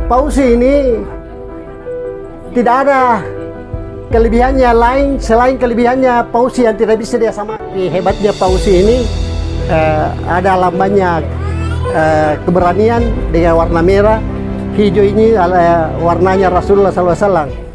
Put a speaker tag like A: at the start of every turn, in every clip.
A: Pausi ini tidak ada kelebihannya lain selain kelebihannya Pausi yang tidak bisa dia sama. Hebatnya Pausi ini ada lambangnya keberanian dengan warna merah, hijau ini warnanya Rasulullah SAW.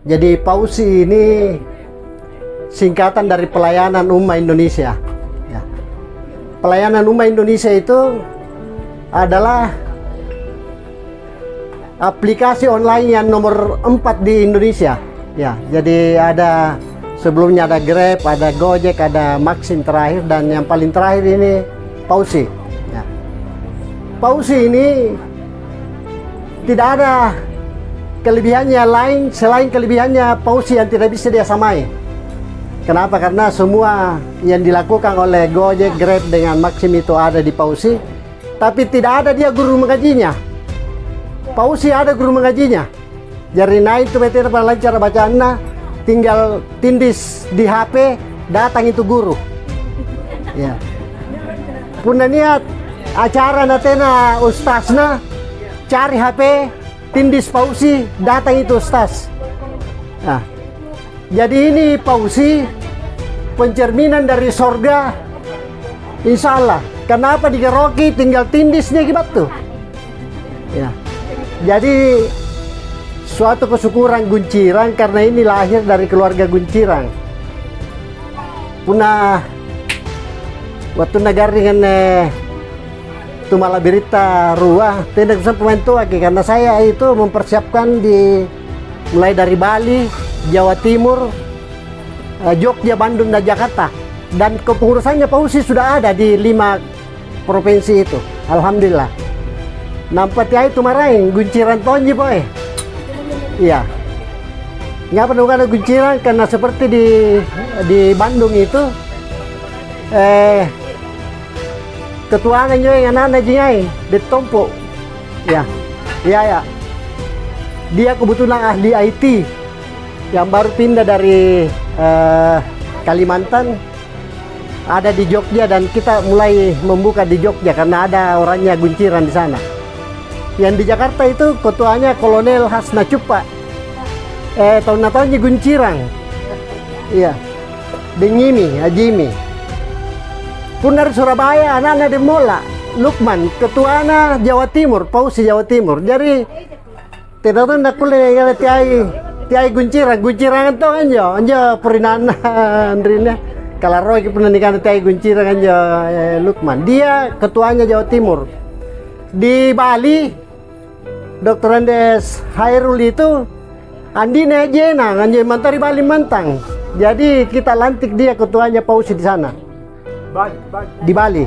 A: Jadi Pausi ini singkatan dari Pelayanan Umat Indonesia. Ya. Pelayanan Umat Indonesia itu adalah aplikasi online yang nomor 4 di Indonesia. Ya, jadi sebelumnya ada Grab, ada Gojek, ada Maxim terakhir, dan yang paling terakhir ini Pausi. Ya. Pausi ini tidak ada kelebihannya lain selain kelebihannya Pausi yang tidak bisa dia samai. Kenapa? Karena semua yang dilakukan oleh Gojek, Grab dengan Maxim itu ada di Pausi, tapi tidak ada dia guru mengajinya. Pausi ada guru mengajinya. Jadi naik itu betul pada cara bacaannya, tinggal tindis di HP, datang itu guru. Ya. Puna niat acara natena ustazna cari HP, tindis Pausi, datang itu ustaz. Nah, jadi ini Pausi pencerminan dari sorga, insya Allah. Kenapa digeroki tinggal tindisnya gitu? Ya, jadi suatu kesyukuran Guncirang karena ini lahir dari keluarga Guncirang. Punah waktu negara dengan itu malah berita ruah tidak bisa pemain tua karena saya itu mempersiapkan mulai dari Bali, Jawa Timur, Jogja, Bandung, dan Jakarta, dan kepengurusannya Pausi sudah ada di 5 provinsi itu. Alhamdulillah. Nampak ya itu marahin Gunciran Tonji boy. Iya. Ngapa dong ada Gunciran karena seperti di Bandung itu ketuaan yang anak-anak jingai ditompo. Ya. Ya. Dia kebetulan ahli IT yang baru pindah dari Kalimantan, ada di Jogja, dan kita mulai membuka di Jogja karena ada orangnya Gunciran di sana. Yang di Jakarta itu ketuanya Kolonel Hasna Cupa. Tahun-tahunnya Guncirang. Iya. Dengimi, Ajimi. Pun dari Surabaya, anak-anak di Mola, Lukman, ketuana Jawa Timur, Pausi Jawa Timur. Jadi tidak tahu nak kuliah tiai Guncirang itu anja perinana Andrina. Kalau Roy pernah nikah tiai Guncirang anja Lukman. Dia ketuanya Jawa Timur. Di Bali, Dr. Andes Hairul itu Andina Jena, anja mantari Bali Mantang. Jadi kita lantik dia ketuanya Pausi di sana. Di Bali.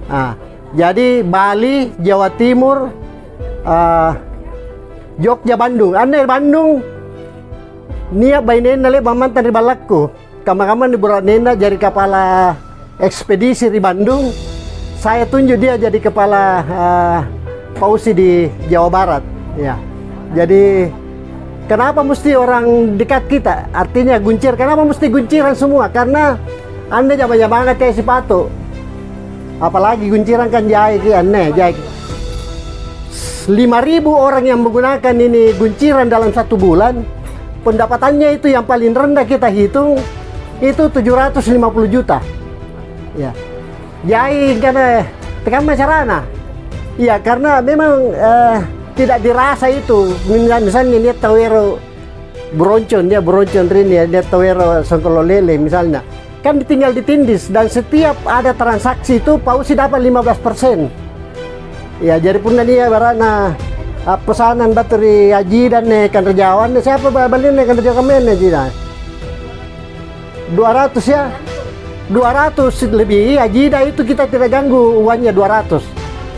A: Nah, jadi Bali, Jawa Timur, Jogja, Bandung. Ane Bandung niat bayi nena le mantan di balakku. Kaman-kaman di burat nena jadi kepala ekspedisi di Bandung. Saya tunjuk dia jadi kepala Pausi di Jawa Barat. Ya. Jadi kenapa mesti orang dekat kita? Artinya Guncir. Kenapa mesti Gunciran semua? Karena Anda jaman banget kayak si Pato. Apalagi Gunciran kan jahit aneh, jahit. 5.000 orang yang menggunakan ini Gunciran dalam 1 bulan. Pendapatannya itu yang paling rendah kita hitung itu 750 juta. Ya. Jahit karena tekan masyarakat. Iya, karena memang tidak dirasa itu. Misalnya dia tawero broncon, dia broncon rini, dia tawero sontolo lele misalnya. Kan tinggal ditindis dan setiap ada transaksi itu pausi dapat 15%. Ya, jadi pun dia barana pesanan bateri haji dan kan rejawan siapa balik kan rejawan men haji 200 ya. 200 lebih haji itu kita tidak ganggu uangnya 200.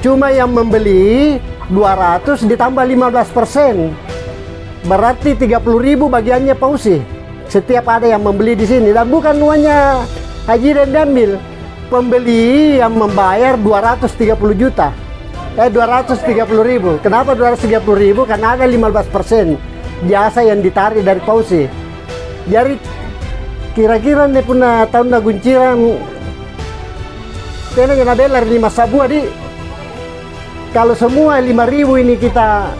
A: Cuma yang membeli 200 ditambah 15%. Berarti 30.000 bagiannya pausi. Setiap ada yang membeli di sini dan bukan uangnya haji dan diambil. Pembeli yang membayar 230 juta. 230.000. Kenapa 230.000? Karena ada 15% jasa yang ditarik dari pausi. Jadi kira-kira nih punya tahun gunciran kena yang belar 5 sabua di. Kalau semua 5.000 ini kita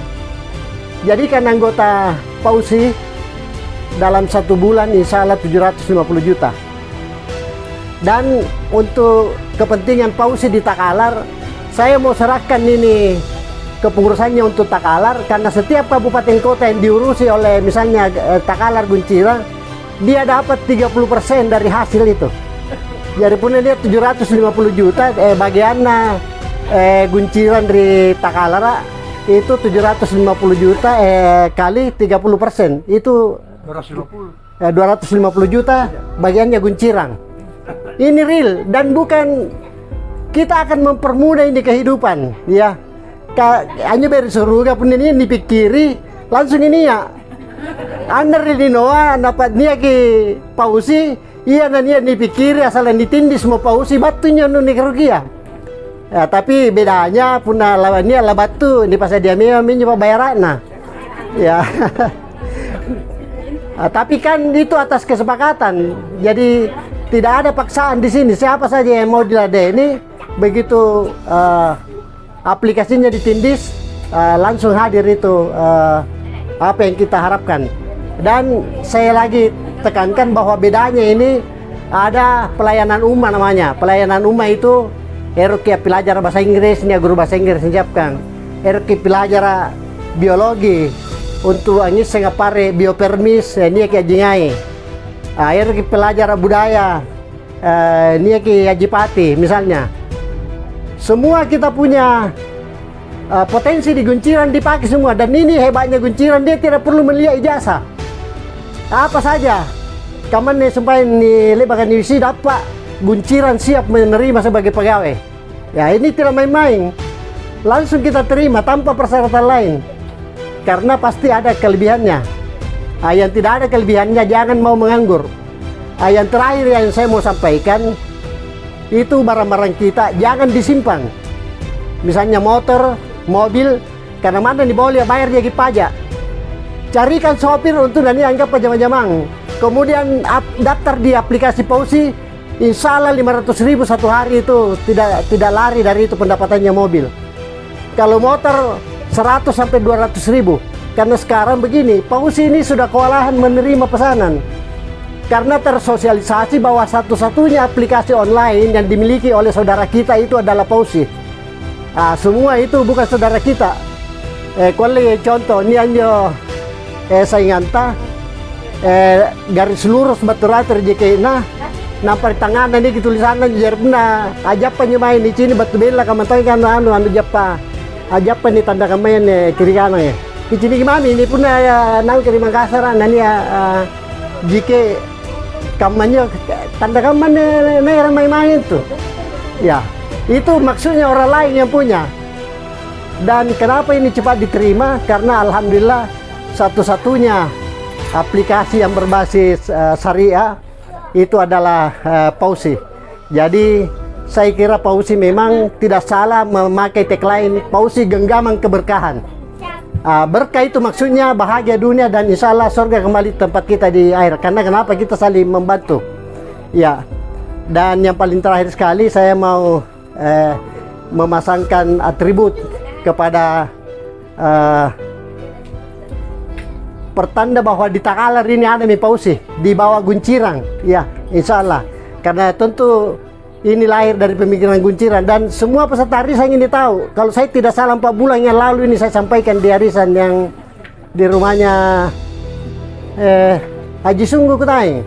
A: jadikan anggota pausi dalam 1 bulan insya Allah 750 juta. Dan untuk kepentingan pausi di Takalar, saya mau serahkan ini kepengurusannya untuk Takalar karena setiap kabupaten kota yang diurusi oleh misalnya Takalar Guncira, dia dapat 30% dari hasil itu. Jadi punya dia 750 juta bagiannya Gunciran dari Takalar itu 750 juta kali 30% itu 250 juta bagiannya Gunciran. Ini real dan bukan kita akan mempermudah ini kehidupan ya. Hanya beri surga pun ini dipikiri langsung ini ya. Anda di Noah dapat dia ke pausi iya dan dia dipikiri asal ditindis mau pausi batunya nih kerugian. Ya, tapi bedanya punah lawannya lah batu ini pas dia minjem bayaran nah. Ya. Tapi kan itu atas kesepakatan. Jadi tidak ada paksaan di sini. Siapa saja yang mau diladeni begitu aplikasinya ditindis langsung hadir itu apa yang kita harapkan. Dan saya lagi tekankan bahwa bedanya ini ada pelayanan umma namanya. Pelayanan umma itu Eroki pelajar bahasa Inggris, ini guru bahasa Inggris menyiapkan. Eroki pelajar biologi untuk angin sengapare biopermis, ini ki ajingai. Eroki pelajar budaya, ini ki ajipati misalnya. Semua kita punya potensi di Gunciran dipakai semua dan ini hebatnya Gunciran dia tidak perlu melihat ijazah. Apa saja, kaman nih sampai nih lebakan divisi dapat Gunciran siap menerima sebagai pegawai. Ya ini tidak main-main. Langsung kita terima tanpa persyaratan lain. Karena pasti ada kelebihannya. Yang tidak ada kelebihannya jangan mau menganggur. Yang terakhir yang saya mau sampaikan itu barang-barang kita jangan disimpan. Misalnya motor, mobil, karena mana boleh bayar dia pajak. Carikan sopir untuk nanti anggap pajak-pajamang. Kemudian daftar di aplikasi pausi, insya Allah 500.000 satu hari itu tidak lari dari itu pendapatannya mobil. Kalau motor 100 sampai 200.000. Karena sekarang begini, pausi ini sudah kewalahan menerima pesanan. Karena tersosialisasi bahwa satu-satunya aplikasi online yang dimiliki oleh saudara kita itu adalah pausi. Semua itu bukan saudara kita. Kuali contoh ini anjo sainganta garis lurus batura terjeki nampak tangan ini tulisannya jerna ajap penyemain di sini batu bela kamantoy kan anu japa ajap ni tanda kamayan kiri kanan ya di sini gimana ini pun nang kiri Makassar nani jike kamannya tanda kaman merah main-main itu ya itu maksudnya orang lain yang punya. Dan kenapa ini cepat diterima karena alhamdulillah satu-satunya aplikasi yang berbasis syariah itu adalah pausi. Jadi saya kira pausi memang tidak salah memakai tagline pausi genggaman keberkahan. Berkah itu maksudnya bahagia dunia dan insya Allah surga kembali tempat kita di akhir. Karena kenapa kita saling membantu. Ya. Dan yang paling terakhir sekali saya mau memasangkan atribut kepada pertanda bahwa di Takalar ini ada pausi di bawah Gunciran, ya insya Allah. Karena tentu ini lahir dari pemikiran Gunciran. Dan semua peserta arisan ini tahu, kalau saya tidak salah 4 bulan yang lalu ini saya sampaikan di arisan yang di rumahnya Haji Sungguh Kutai,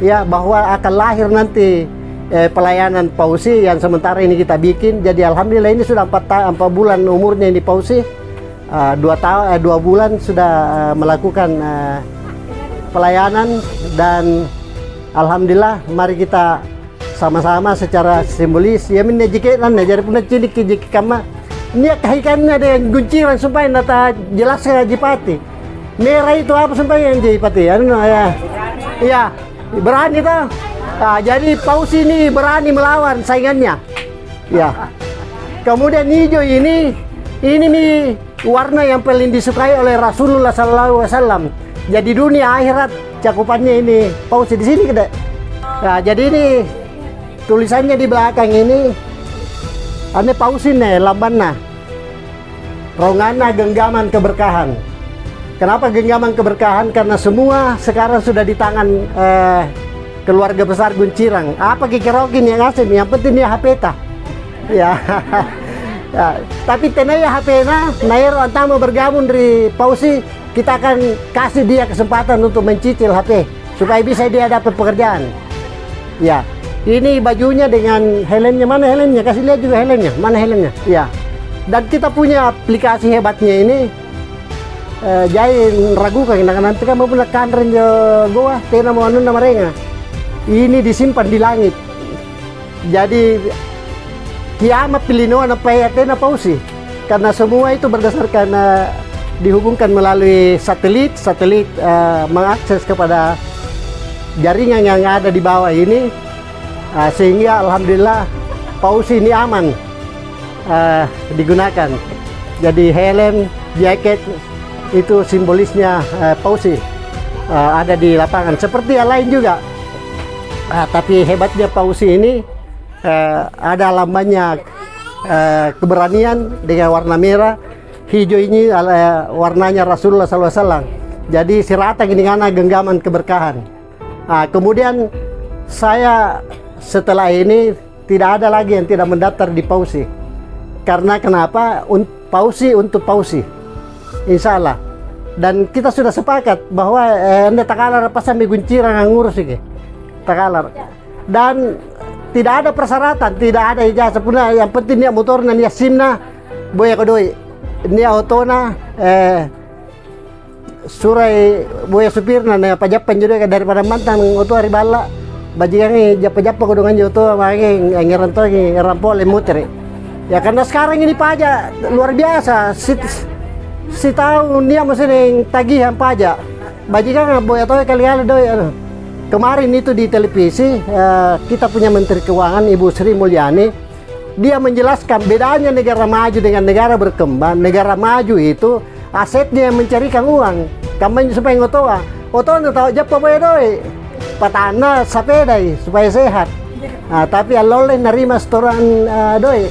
A: ya, bahwa akan lahir nanti pelayanan Pausi yang sementara ini kita bikin. Jadi alhamdulillah ini sudah 4 bulan umurnya ini Pausi. 2 bulan sudah melakukan pelayanan, dan alhamdulillah mari kita sama-sama secara simbolis ya minna jiketan jadi punya cilik jik kama niat haikannya dengan Gunciran supaya nata jelaskan Jipati merah itu apa supaya yang Jipati ya berani toh. Jadi Pausi ini berani melawan saingannya ya. Kemudian hijau ini nih warna yang paling disukai oleh Rasulullah SAW. Jadi dunia akhirat cakupannya ini Pausi di sini kedek. Nah, jadi ini tulisannya di belakang ini ane Pausi nih lambanna rongana genggaman keberkahan. Kenapa genggaman keberkahan? Karena semua sekarang sudah di tangan keluarga besar Gunciran. Apa kikirokin yang asem, yang penting dia HP ta ya. Ya, tapi tenaya HP-na nair antama bergabung dari Pausi, kita akan kasih dia kesempatan untuk mencicil HP supaya bisa dia dapat pekerjaan. Ya, ini bajunya dengan helmnya, mana helmnya? Kasih lihat juga helmnya, mana helmnya? Ya, dan kita punya aplikasi hebatnya ini. Jangan ragukan, nanti kan mau punya kanren goa, tena mau anu nama renga. Ini disimpan di langit. Jadi kiamat pilinoan apa ya tena Pausi, karena semua itu berdasarkan dihubungkan melalui satelit mengakses kepada jaringan yang ada di bawah ini, sehingga alhamdulillah Pausi ini aman digunakan. Jadi helm, jaket itu simbolisnya Pausi ada di lapangan seperti yang lain juga. Tapi hebatnya Pausi ini ada lambangnya keberanian dengan warna merah, hijau ini warnanya Rasulullah SAW. Jadi sirata gini karena genggaman keberkahan. Kemudian saya setelah ini tidak ada lagi yang tidak mendaftar di Pausi. Karena kenapa? Pausi untuk Pausi, insya Allah. Dan kita sudah sepakat bahwa anda takalar apa sampai Gunciran yang ngurus ini takalar. Dan tidak ada persyaratan, tidak ada ijazah pun. Yang penting dia motornya, dia simna, boya kodoi, dia otona, surai boya supirna, dia pajapan juga daripada mantan oto hari bala, bajingan ini japa-japa kodongan joto, makanya ngeran to, ngerampol muter. Ya karena sekarang ini pajak luar biasa, si tahu dia mesti tagihan pajak, bajingan boya to kali-kali doi. Kemarin itu di televisi kita punya Menteri Keuangan Ibu Sri Mulyani, dia menjelaskan bedanya negara maju dengan negara berkembang. Negara maju itu asetnya yang mencarikan uang, kampanye supaya ngotoa tahu japa boya doi, patana sapedai supaya sehat. Tapi aloleh narima setoran doi.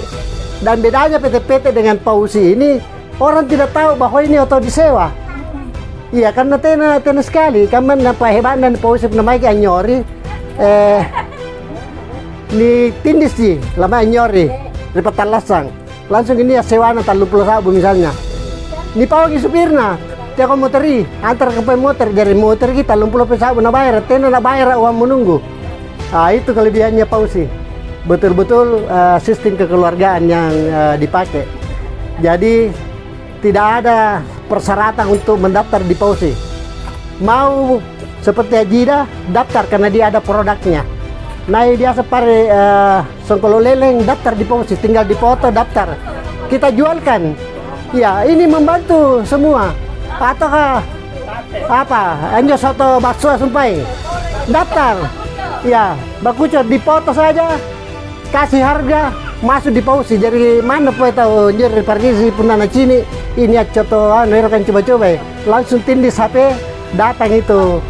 A: Dan bedanya PT-PT dengan Pausi ini orang tidak tahu bahwa ini oto disewa. Iya, karena tena sekali, kaman napa hebat dan Pausi namai anyori, ni tindis sih, lama anyori, dapat talasang, langsung ini ya sewa na 30.000 misalnya. Ni pawagi supirna, tiap moteri, antar ke motor dari motor kita 30.000 na bayar, tena na bayar uang menunggu. Itu kelebihannya Pausi, betul-betul sistem kekeluargaan yang dipakai. Jadi tidak ada persyaratan untuk mendaftar di Pausi. Mau seperti Ajida, daftar karena dia ada produknya. Nah, biasa pare songkolo leleng daftar di Pausi, tinggal dipoto daftar. Kita jualkan. Ya, ini membantu semua. Ataukah apa? Anjo soto bakso sumpai. Daftar. Ya, bakucot dipoto saja. Kasih harga, masuk di Pausi. Dari mana po tahu jadi parkisi punana cini. Ini contoh kan coba-coba langsung tindis HP datang itu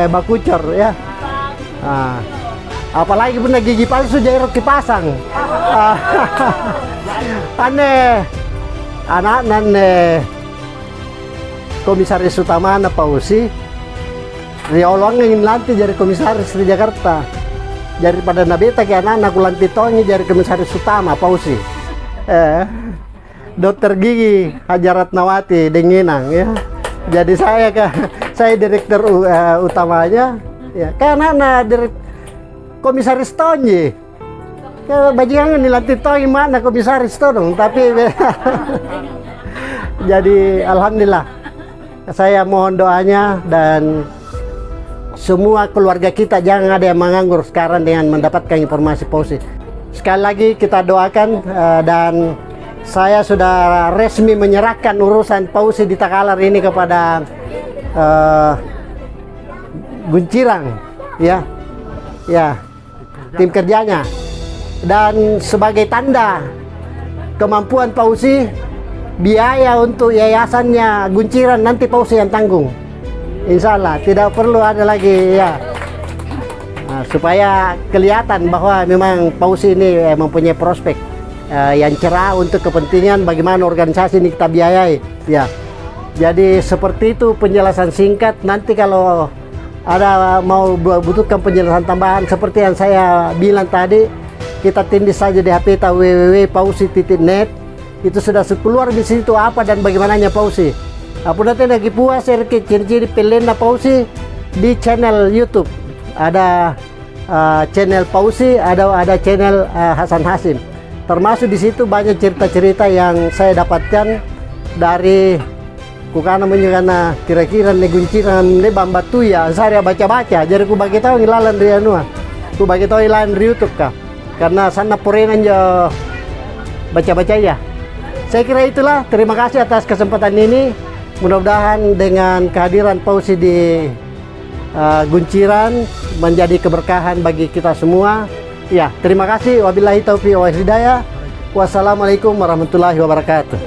A: bakucor ya. Apalagi punya gigi palsu jairok dipasang. Aneh anak komisaris utama Pausi riolong ingin lantai jadi komisaris di Jakarta. daripada nabeta ke anak kulanti tongi dari komisaris utama Pausi. Dokter gigi Hajar Ratnawati Denginang ya. Jadi saya direktur utamanya ya. Karena komisaris tongi. Ya bajingan nilanti tongi mana komisaris to dong, tapi jadi alhamdulillah saya mohon doanya dan semua keluarga kita jangan ada yang menganggur sekarang dengan mendapatkan informasi Pausi. Sekali lagi kita doakan dan saya sudah resmi menyerahkan urusan Pausi di Takalar ini kepada Guncirang ya tim kerjanya, dan sebagai tanda kemampuan Pausi, biaya untuk yayasannya Guncirang nanti Pausi yang tanggung, insya Allah tidak perlu ada lagi ya. Supaya kelihatan bahwa memang Pausi ini mempunyai prospek yang cerah untuk kepentingan bagaimana organisasi ini kita biayai ya. Jadi seperti itu penjelasan singkat. Nanti kalau ada mau butuhkan penjelasan tambahan seperti yang saya bilang tadi, kita tindih saja di HP www.pausi.net. Itu sudah keluar di situ apa dan bagaimananya Pausi. Apa nanti lagi puas ciri-ciri pelena Pausi di channel YouTube. Ada channel Pausi, ada channel Hasan Hasim. Termasuk di situ banyak cerita-cerita yang saya dapatkan dari kukana menyukana kira-kira Guncirang ne bambatu ya saya baca-baca. Jadi ku bagi tahu ngilalan dia nua. Ku bagi tahu ngilalan di YouTube kah. Karena sana porenan jo baca-baca ya. Saya kira itulah. Terima kasih atas kesempatan ini. Mudah-mudahan dengan kehadiran Pausi di Guncirang menjadi keberkahan bagi kita semua. Ya, terima kasih. Wabillahi taufiq wal hidayah. Wassalamualaikum warahmatullahi wabarakatuh.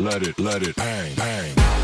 B: Let it bang, bang.